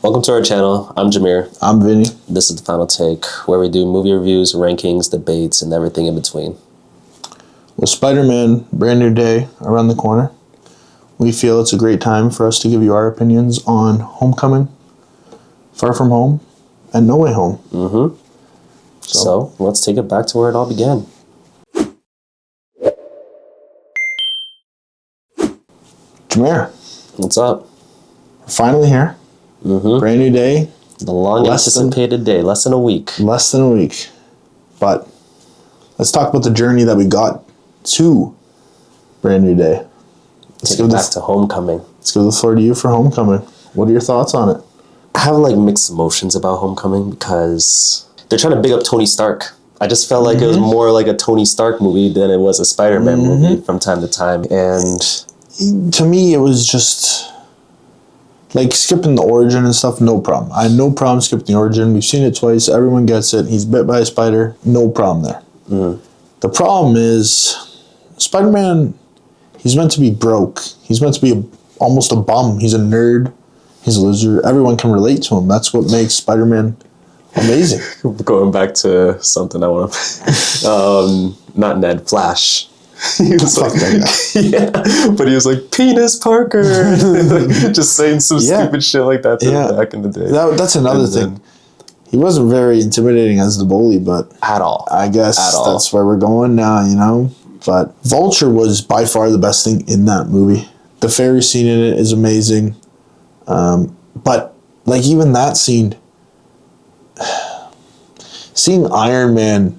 Welcome to our channel. I'm Jameer. I'm Vinny. This is The Final Take, where we do movie reviews, rankings, debates, and everything in between. With Spider-Man, brand new day around the corner, we feel it's a great time for us to give you our opinions on Homecoming, Far From Home, and No Way Home. Mm-hmm. So let's take it back to where it all began. Jameer. What's up? We're finally here. Mm-hmm. Brand new day. The long anticipated day. Less than a week. Less than a week. But let's talk about the journey that we got to brand new day. Take it back to Homecoming. Let's give the floor to you for Homecoming. What are your thoughts on it? I have like mixed emotions about Homecoming because they're trying to big up Tony Stark. I just felt like it was more like a Tony Stark movie than it was a Spider-Man movie from time to time. And to me, it was just like skipping the origin and stuff, no problem. I had no problem skipping the origin. We've seen it twice. Everyone gets it. He's bit by a spider. No problem there. The problem is Spider-Man, he's meant to be broke. He's meant to be almost a bum. He's a nerd. He's a loser. Everyone can relate to him. That's what makes Spider-Man amazing. Going back to something I want to... not Ned, Flash. He was Fuck like, that guy. Yeah, but he was like, Penis Parker. Just saying some stupid shit like that back in the day. That's another thing. He wasn't very intimidating as the bully, but... At all. I guess that's where we're going now, you know? But Vulture was by far the best thing in that movie. The fairy scene in it is amazing. But, like, even that scene... Seeing Iron Man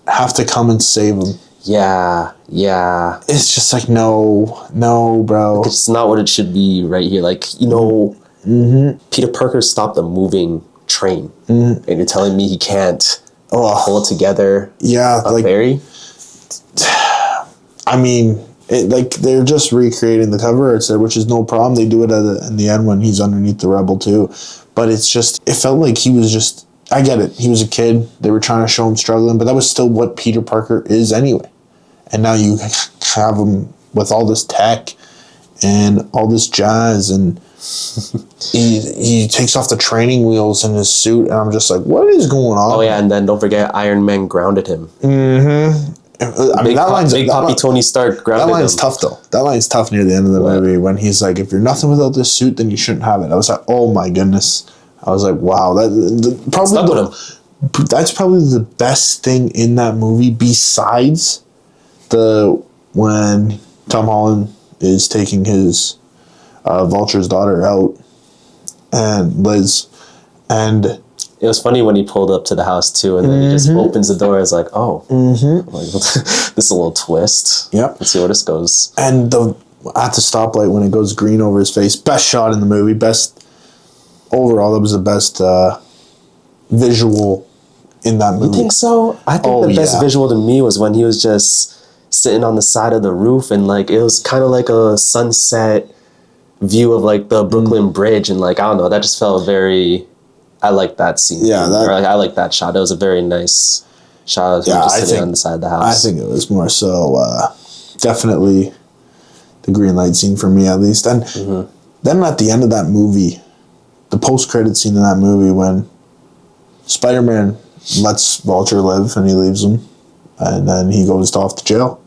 have to come and save him. Yeah. It's just like, no, bro. It's not what it should be right here. Like, you know, Peter Parker stopped a moving train. And you're telling me he can't pull it together? Yeah. A fairy? I mean, they're just recreating the cover arts there, which is no problem. They do it in the end when he's underneath the Rebel too. But it's just, it felt like he was just, I get it. He was a kid. They were trying to show him struggling, but that was still what Peter Parker is anyway. And now you have him with all this tech and all this jazz, and he takes off the training wheels in his suit, and I'm just like, what is going on? Oh, yeah, and then don't forget Iron Man grounded him. I mean, Big Poppy Tony Stark grounded him. That line's tough, though. That line's tough near the end of the movie when he's like, if you're nothing without this suit, then you shouldn't have it. I was like, oh my goodness. I was like, wow. That's probably the best thing in that movie besides when Tom Holland is taking his Vulture's daughter out and Liz, and it was funny when he pulled up to the house too, and then he just opens the door. It's like, like, this is a little twist. Yep. Let's see where this goes. And at the stoplight when it goes green over his face, best shot in the movie, overall, that was the best visual in that movie. You think so? I think the best visual to me was when he was just sitting on the side of the roof, and like it was kind of like a sunset view of like the Brooklyn Bridge, and like I don't know, that just felt very. I like that scene. Yeah, I like that shot. It was a very nice shot of him just sitting on the side of the house. I think it was more so definitely the green light scene for me, at least. And then at the end of that movie, the post-credit scene in that movie when Spider-Man lets Vulture live and he leaves him, and then he goes off to jail,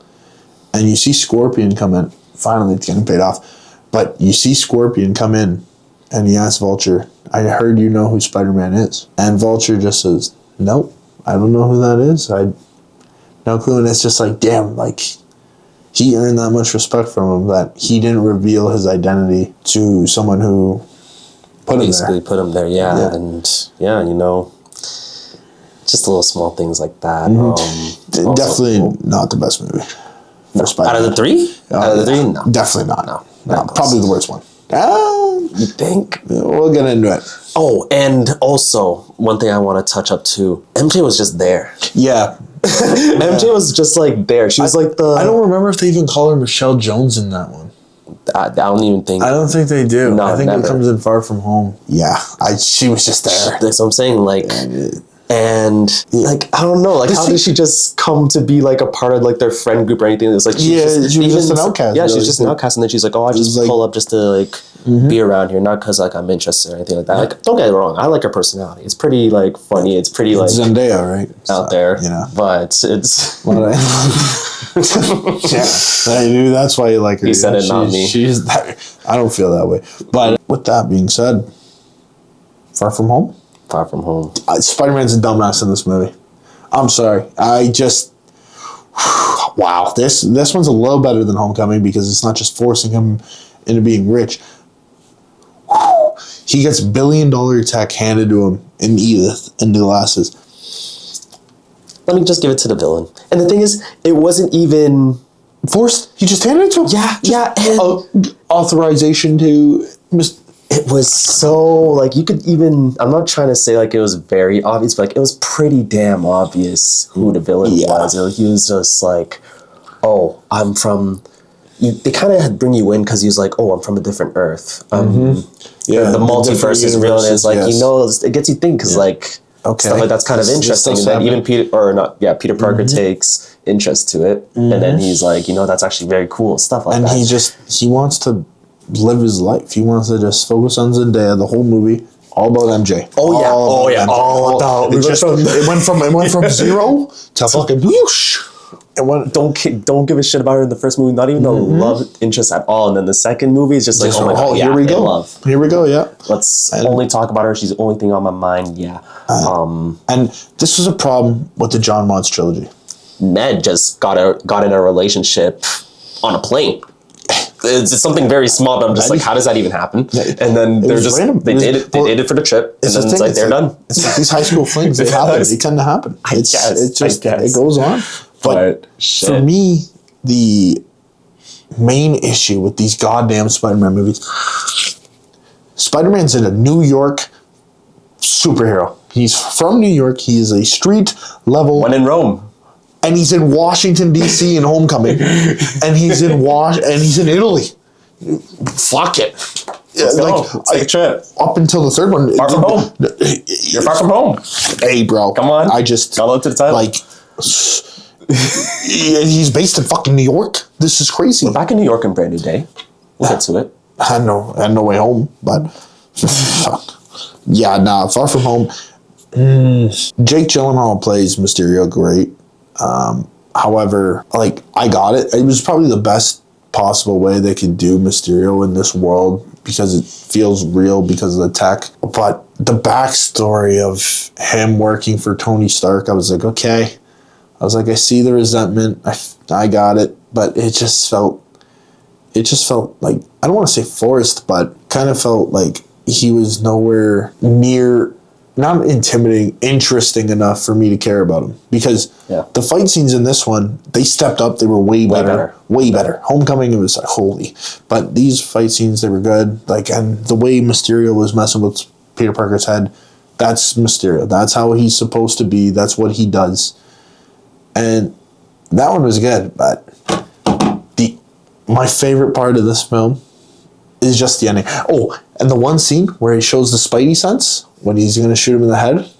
and you see Scorpion come in. Finally, it's getting paid off, but you see Scorpion come in, and he asks Vulture, "I heard you know who Spider-Man is," and Vulture just says, "Nope, I don't know who that is. I no clue." And it's just like, damn, like he earned that much respect from him that he didn't reveal his identity to someone who put him there, and you know, just little small things like that. Definitely not the best movie for Spider-Man. Out of the three? No. Definitely not. No, probably the worst one. You think? We'll get into it. Oh, and also, one thing I want to touch up too, MJ was just there. Yeah. MJ was just like there. She was like the... I don't remember if they even call her Michelle Jones in that one. I don't even think... I don't think they do. No, I think never. it comes in Far From Home. Yeah. She was just there. That's what I'm saying. Like, And like, I don't know, like, how did she just come to be like a part of like their friend group or anything? It's like, she was just an outcast. Yeah, really. She's just an outcast. And then she's like, oh, I just pull up just to like be around here, not because like I'm interested or anything like that. Like, don't get it wrong, I like her personality. It's pretty like funny. It's pretty like Zendaya, right? Out there, but it's. Maybe that's why you like her. He said it, not me. I don't feel that way. But with that being said, Far From Home. Far From Home. Spider-Man's a dumbass in this movie. I'm sorry. Wow. This one's a little better than Homecoming because it's not just forcing him into being rich. He gets $1 billion tech handed to him in Edith in the glasses. Let me just give it to the villain. And the thing is, it wasn't even forced. He just handed it to him. Yeah. And authorization to it was so, like, you could even, I'm not trying to say, like, it was very obvious, but, like, it was pretty damn obvious who the villain was. He was just like, oh, I'm from, they kind of bring you in because he was like, oh, I'm from a different Earth. The multiverse is real, and it's like, you know, it gets you think, because, like, stuff like that's kind of interesting. And then even Peter Parker takes interest to it, and then he's like, you know, that's actually very cool, stuff like that. And he wants to live his life. He wants to just focus on Zendaya the whole movie, all about MJ. All about. It went from zero to fucking whoosh. Don't give a shit about her in the first movie, not even the love interest at all. And then the second movie is just like, oh my god, here we go. Love. Here we go, yeah. Let's only talk about her. She's the only thing on my mind, yeah. And this was a problem with the John Watts trilogy. Ned just got in a relationship on a plane. It's something very small, but I'm just like, how does that even happen? And then they're just random. They dated for the trip, and then it's like they're done. It's like these high school flings. They happen. They tend to happen. It goes on. But for me, the main issue with these goddamn Spider-Man movies, Spider-Man's in a New York superhero. He's from New York. He is a street level. One in Rome. And he's in Washington, D.C. in Homecoming. And he's in Italy. Fuck it. Let's take a trip. Up until the third one. Far from home. You're far from home. Hey, bro. Come on. I just... Got to the title. Like... he's based in fucking New York. This is crazy. We're back in New York in Brand New Day. We'll get to it. I had no way home, but... Far From Home. Jake Gyllenhaal plays Mysterio great. However, like, I got it. It was probably the best possible way they could do Mysterio in this world because it feels real because of the tech. But the backstory of him working for Tony Stark, I was like, okay. I was like, I see the resentment. I got it. But it just felt like, I don't want to say forced, but kind of felt like he was nowhere near... not intimidating, interesting enough for me to care about him. Because the fight scenes in this one, they stepped up. They were way better. Way better. Homecoming, it was like, holy. But these fight scenes, they were good. Like, and the way Mysterio was messing with Peter Parker's head, that's Mysterio. That's how he's supposed to be. That's what he does. And that one was good. But my favorite part of this film is just the ending. Oh, and the one scene where he shows the Spidey sense when he's going to shoot him in the head.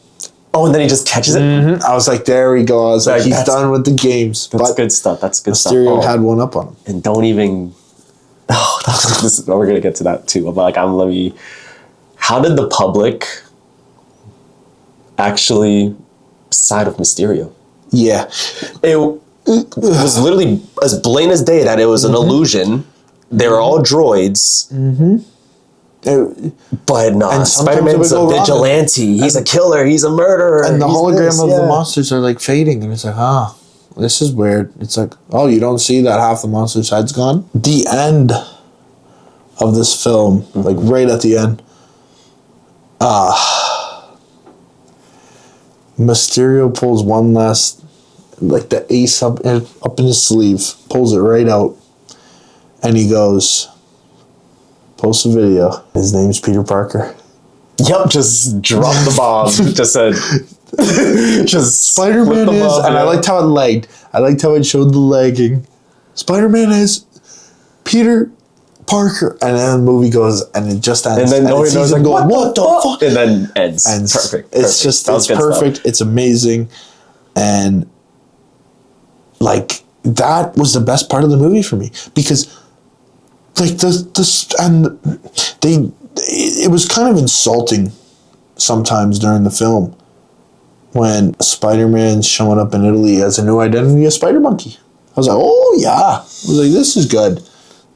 Oh, and then he just catches it? I was like, there we go. I was like, he's done with the games. That's good stuff. That's good stuff. Mysterio had one up on him. And don't even... we're going to get to that too. But like, how did the public actually side with Mysterio? Yeah. It was literally as blatant as day that it was an illusion. They were all droids. But no, Spider-Man's a vigilante. He's a killer. He's a murderer. And the hologram of the monsters are like fading. And it's like, this is weird. It's like, oh, you don't see that half the monster's head's gone? The end of this film, like right at the end, Mysterio pulls one last, like the ace up in his sleeve, pulls it right out. And he goes... post a video. His name's Peter Parker. Yep, just drop the bomb. Just said, just Spider-Man is, and I liked how it lagged. I liked how it showed the lagging. Spider-Man is Peter Parker, and then the movie goes, and it just ends. And then nobody knows, like, what the fuck? And then ends. Perfect. It's just, it's perfect. Stuff. It's amazing. And, like, that was the best part of the movie for me. Because, like, it was kind of insulting sometimes during the film when Spider-Man's showing up in Italy as a new identity as Spider Monkey. I was like, oh, yeah. I was like, this is good.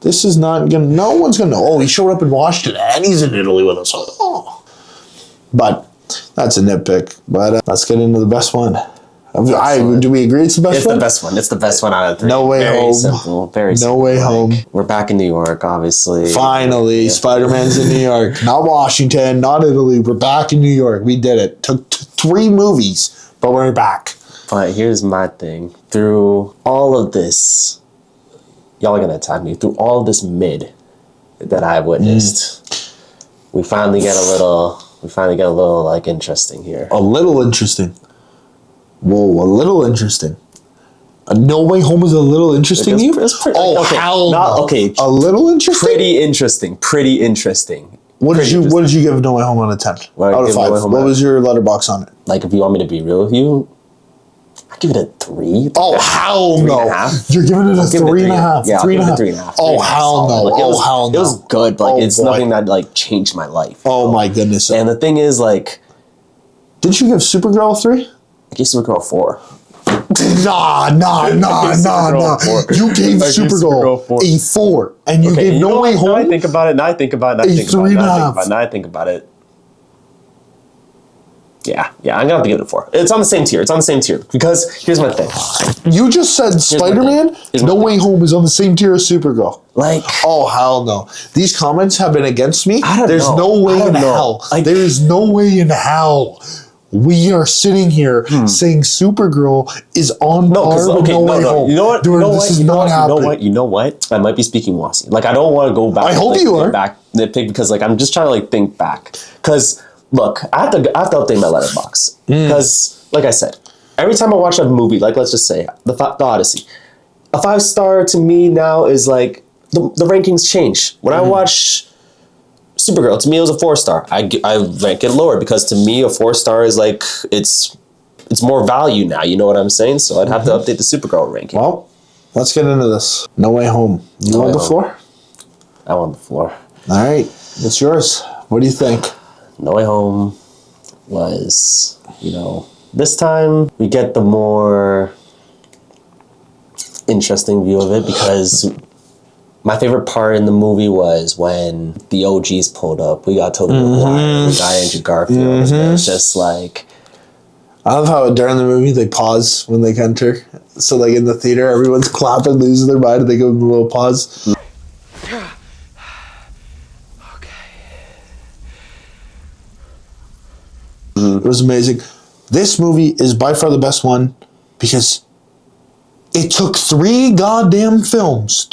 This is not gonna. No one's gonna know. Oh, he showed up in Washington and he's in Italy with us. Oh, but that's a nitpick. But let's get into the best one. Do we agree it's the best one? It's the best one. It's the best one out of 3. No Way Very Home. Simple. Very simple. No Way Home. We're back in New York, obviously. Finally, Spider-Man's in New York. Not Washington, not Italy. We're back in New York. We did it. Took 3 movies, but we're back. But here's my thing. Through all of this, y'all are gonna attack me. Through all this mid that I've witnessed, we finally get a little like interesting here. A little interesting. Whoa, a little interesting. No Way Home is a little interesting to you? Okay. Hell no. Okay. A little interesting? Pretty interesting. What did you give No Way Home on a 10? Out of 5. What was your letterbox on it? Like, if you want me to be real with you, I give it a 3. Oh, hell no. You're giving it a 3.5. Yeah, 3.5. Oh, hell no. Oh, hell no. It was good, but it's nothing that, like, changed my life. Oh, my goodness. And the thing is, like... Didn't you give Supergirl a 3? I gave Supergirl 4. Nah. You gave Supergirl a 4. And you gave No Way Home... Now I think about it. Now I think about it. Yeah, I'm gonna have to give it a 4. It's on the same tier. Because here's my thing. You just said Spider-Man, No Way Home is on the same tier as Supergirl. Like, oh, hell no. These comments have been against me. There's no way in hell. Like, there is no way in hell. We are sitting here saying Supergirl is on par with No Way Home. You know what? This is not happening. You know what? I might be speaking Wasi. Like, I don't want to go back. I hope you are. Nitpick, because, like, I'm just trying to, like, think back. Because, look, I have to update my letterbox. Because, like I said, every time I watch a movie, like, let's just say the Odyssey, a 5-star to me now is like the rankings change. When I watch Supergirl, to me it was a 4-star. I rank it lower because to me a 4-star is like it's more value now. You know what I'm saying? So I'd have to update the Supergirl ranking. Well, let's get into this. No Way Home. You want the floor? I want the floor. All right, it's yours. What do you think? No Way Home was, this time we get the more interesting view of it because my favorite part in the movie was when the OGs pulled up. We got Tobey Maguire, we got Andrew Garfield. And it's just like... I love how during the movie they pause when they enter. So like in the theater, everyone's clapping, losing their mind, and they give them a little pause. It was amazing. This movie is by far the best one because it took 3 goddamn films.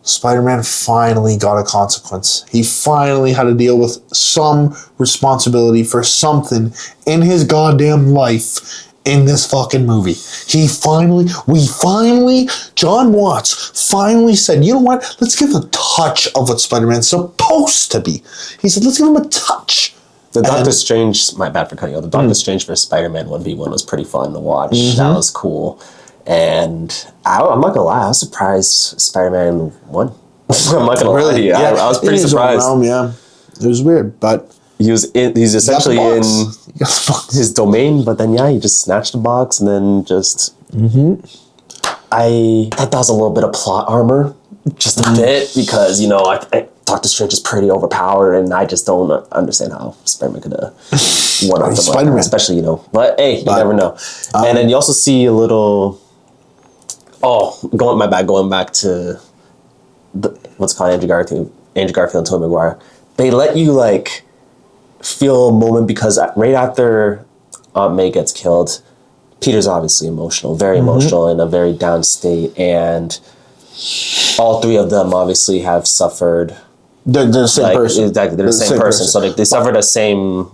Spider-Man finally got a consequence. He finally had to deal with some responsibility for something in his goddamn life in this fucking movie. John Watts finally said, you know what? Let's give a touch of what Spider-Man's supposed to be. He said, let's give him a touch. The Doctor Strange, my bad for cutting you off, the Doctor Strange vs. Spider-Man 1v1 was pretty fun to watch. That was cool. And I'm not gonna lie, I was surprised Spider-Man won. I'm not gonna lie to you. I was pretty surprised. It was weird, but he's essentially in his domain, but then he just snatched the box and then just I thought that was a little bit of plot armor. Just a bit, because, Doctor Strange is pretty overpowered, and I just don't understand how Spider-Man could have won up the Spider-Man, especially, But, hey, you never know. And then you also see a little... going back to what's called Andrew Garfield and Tobey Maguire. They let you, feel a moment, because right after Aunt May gets killed, Peter's obviously emotional, very emotional, in a very down state, and... all 3 of them obviously have suffered. They're the same person. Exactly, they're the same person. So they suffered the same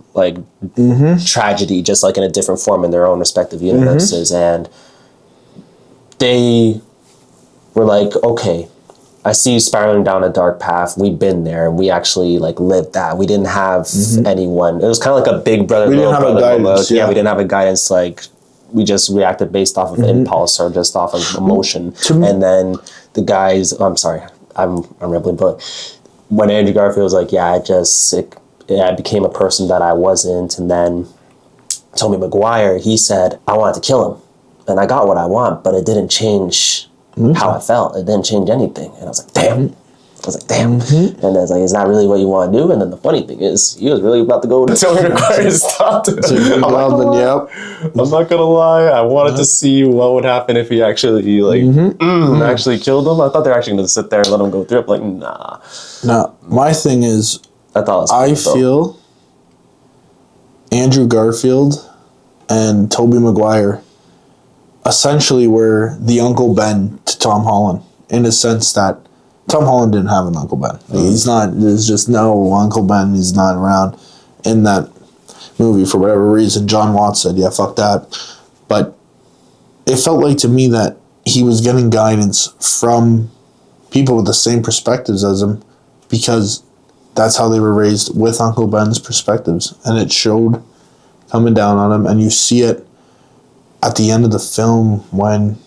tragedy, just in a different form in their own respective universes. And they were like, okay, I see you spiraling down a dark path. We've been there. We actually like lived that. We didn't have anyone. It was kind of like a big brother. We didn't have a guidance. Yeah, we didn't have a guidance. Like we just reacted based off of impulse or just off of emotion. And then the guys. I'm sorry, I'm rambling, but when Andrew Garfield was like, yeah, I became a person that I wasn't, and then Tobey Maguire, he said, I wanted to kill him, and I got what I want, but it didn't change how I felt. It didn't change anything. And I was like, damn. And I was like, is that really what you want to do? And then the funny thing is, he was really about to go to Tobey Maguire's stop. I'm not gonna lie. I wanted to see what would happen if he actually actually killed him. I thought they were actually gonna sit there and let him go through it. Like, nah. No, my thing is, I feel Andrew Garfield and Tobey Maguire essentially were the Uncle Ben to Tom Holland, in the sense that Tom Holland didn't have an Uncle Ben. He's not, there's just no Uncle Ben. He's not around in that movie for whatever reason. John Watts said, yeah, fuck that. But it felt like to me that he was getting guidance from people with the same perspectives as him, because that's how they were raised, with Uncle Ben's perspectives. And it showed coming down on him. And you see it at the end of the film when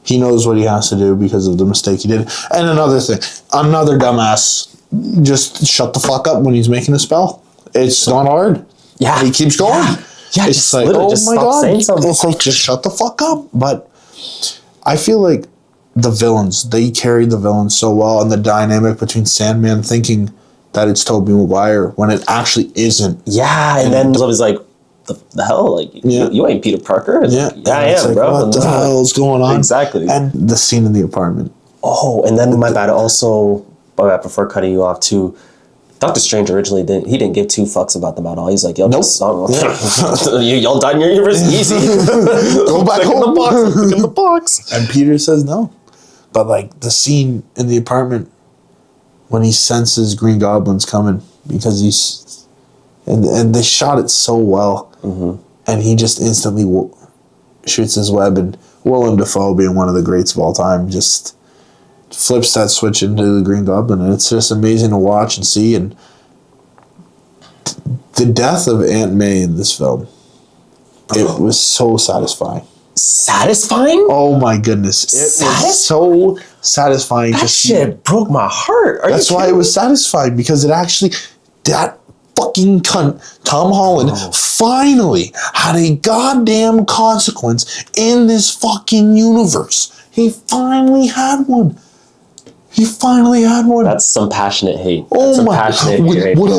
he knows what he has to do because of the mistake he did. And another thing, another dumbass just shut the fuck up when he's making a spell. It's not hard. Yeah. He keeps going. Yeah, it's like, oh my God. It's like, just shut the fuck up. But I feel like the villains, they carried the villains so well, and the dynamic between Sandman thinking that it's Tobey Maguire when it actually isn't. Yeah, and then it was like, the hell, like you ain't Peter Parker. Yeah, I am, like, bro. What the hell is going on? Exactly. And the scene in the apartment. Oh, and then my bad. Also, before cutting you off too, Doctor Strange originally didn't give two fucks about them at all. He's like, yo, y'all died in your universe, easy. Go back home. Look in the box. And Peter says no. But like the scene in the apartment when he senses Green Goblin's coming, because he's and they shot it so well. And he just instantly shoots his web, and Willem Dafoe, being one of the greats of all time, just flips that switch into the Green Goblin, and it's just amazing to watch and see. And the death of Aunt May in this film, it was so satisfying. Satisfying? Oh my goodness. It was so satisfying. That shit broke my heart. That's why it was satisfying, because it actually, that fucking cunt, Tom Holland, finally had a goddamn consequence in this fucking universe. He finally had one. That's some passionate hate. Oh my! What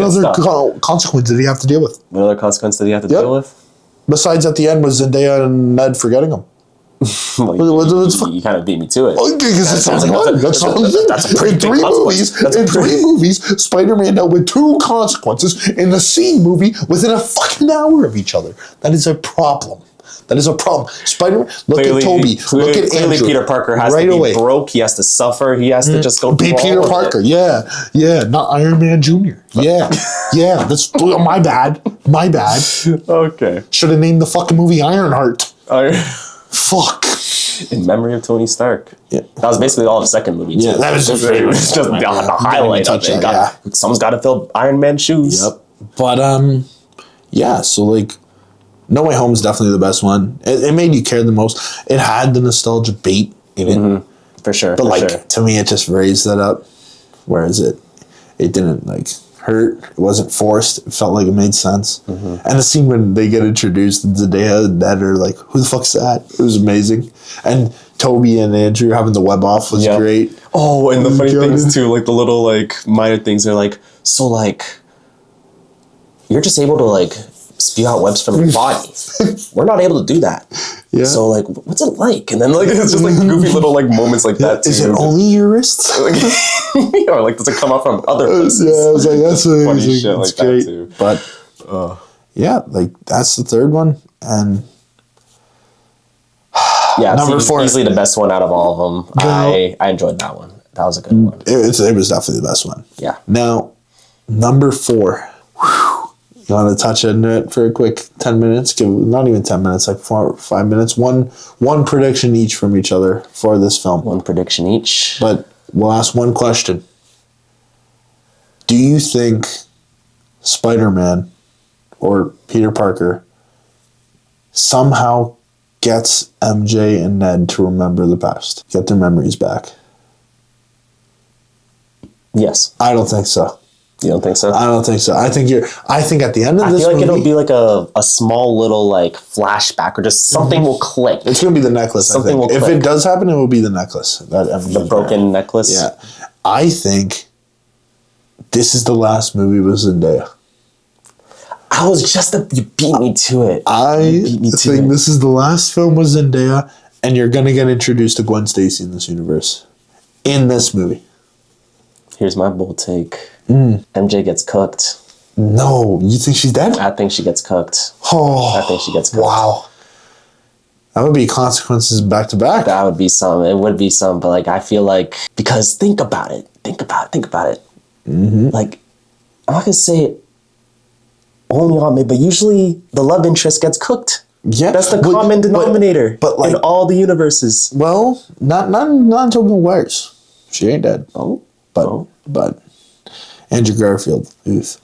other consequence did he have to deal with? What other consequence did he have to deal with? Besides, at the end, was Zendaya and Ned forgetting him. You kind of beat me to it. In three movies, Spider-Man dealt with two consequences in the same movie within a fucking hour of each other. That is a problem. Spider-Man, look at Toby, look at Andrew. Peter Parker has to be broke. He has to suffer. He has to just go be Peter Parker. Yeah, not Iron Man Jr. Yeah, that's my bad. Okay. Should have named the fucking movie Ironheart. Fuck. In memory of Tony Stark. Yeah. That was basically all of the second movie, too. Yeah, that was just the highlight of it. Someone's got to fill Iron Man's shoes. Yep. But, yeah, so, like, No Way Home is definitely the best one. It made you care the most. It had the nostalgia bait in it. For sure. But, to me, it just raised that up. Whereas it didn't, like, hurt. It wasn't forced. It felt like it made sense. And the scene when they get introduced, Zendaya and Ned are like, who the fuck's that? It was amazing. And Toby and Andrew having the web off was great. Oh, and the funny things too, like the little like minor things are like, so like you're just able to like spew out webs from your body. We're not able to do that. Yeah. So like, what's it like? And then like it's just like goofy little like moments like that too. Is it only your wrists? Or like does it come out from other places? Yeah, I was like, that's funny shit like great. That too. But yeah, like that's the third one, and yeah, number 4, easily the best one out of all of them. I enjoyed that one. That was a good one. It was definitely the best one. Yeah. Now, number 4. You want to touch into it for a quick 10 minutes? Not even 10 minutes, like 5 minutes. One prediction each from each other for this film. One prediction each. But we'll ask one question. Do you think Spider-Man or Peter Parker somehow gets MJ and Ned to remember the past? Get their memories back? Yes. I don't think so. You don't think so? I don't think so. I think at the end of this movie, I feel like movie, it'll be like a small little like flashback or just something will click. It's going to be the necklace, Something will If click. it does happen, it will be the necklace. The broken necklace? Yeah. I think this is the last movie with Zendaya. You beat me to it. I think this is the last film with Zendaya, and you're going to get introduced to Gwen Stacy in this universe. In this movie. Here's my bold take. MJ gets cooked. No, you think she's dead? I think she gets cooked. Oh, I think she gets cooked. Wow. That would be consequences back to back. That would be some. It would be some, but like I feel like because think about it. Mm-hmm. Like I'm not gonna say it only on me, but usually the love interest gets cooked. Yeah, that's the common denominator. But like in all the universes. Well, not until McGuire's. She ain't dead. But Andrew Garfield, oof.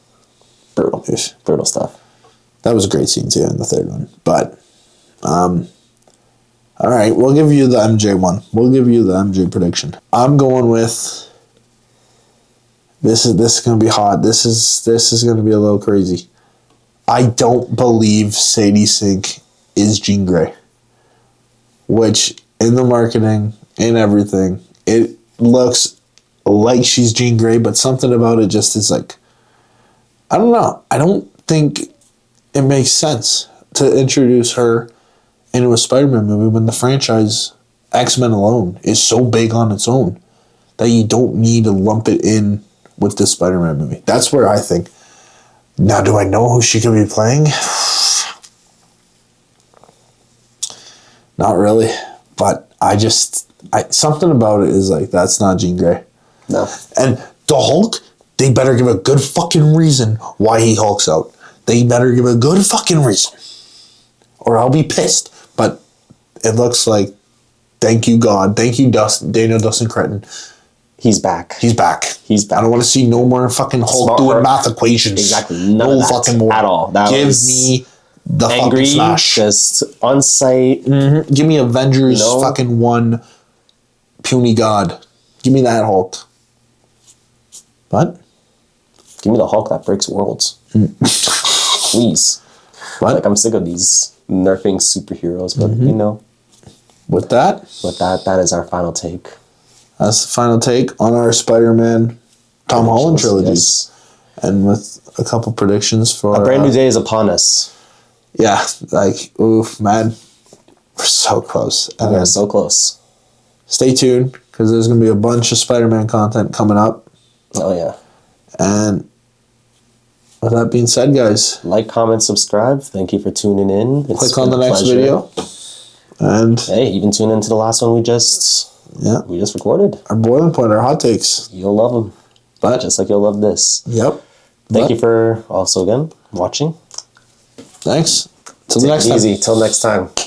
Brutal stuff. That was a great scene too in the third one. But, all right, we'll give you the MJ one. We'll give you the MJ prediction. I'm going with. This is going to be hot. This is going to be a little crazy. I don't believe Sadie Sink is Jean Grey. Which in the marketing, in everything, it looks like she's Jean Grey, but something about it just is like, I don't know. I don't think it makes sense to introduce her into a Spider-Man movie when the franchise X-Men alone is so big on its own that you don't need to lump it in with this Spider-Man movie. That's where I think. Now, do I know who she could be playing? Not really, but something about it is like, that's not Jean Grey. No. And the Hulk, they better give a good fucking reason why he Hulks out. They better give a good fucking reason. Or I'll be pissed. But it looks like, thank you God, thank you Daniel Dustin Cretton. He's back. I don't want to see no more fucking Hulk doing math equations. Exactly. None of that fucking more. At all. Give me the angry, fucking Flash. Just on site. Mm-hmm. Give me Avengers fucking 1 puny God. Give me that Hulk. What? Give me the Hulk that breaks worlds. Please. What? Like I'm sick of these nerfing superheroes, but you know. With that, that is our final take. That's the final take on our Spider-Man Tom Holland trilogies. Yes. And with a couple predictions for... A brand new day is upon us. Yeah, like, oof, man. We're so close. We are so close. Stay tuned, because there's going to be a bunch of Spider-Man content coming up. Oh, yeah. And with that being said, guys... Like, comment, subscribe. Thank you for tuning in. Click on the next video. And... Hey, even tune into the last one we just recorded. Our boiling point, our hot takes. You'll love them. But just like you'll love this. Yep. Thank you for also, again, watching. Thanks. Till next time. Easy. Till next time.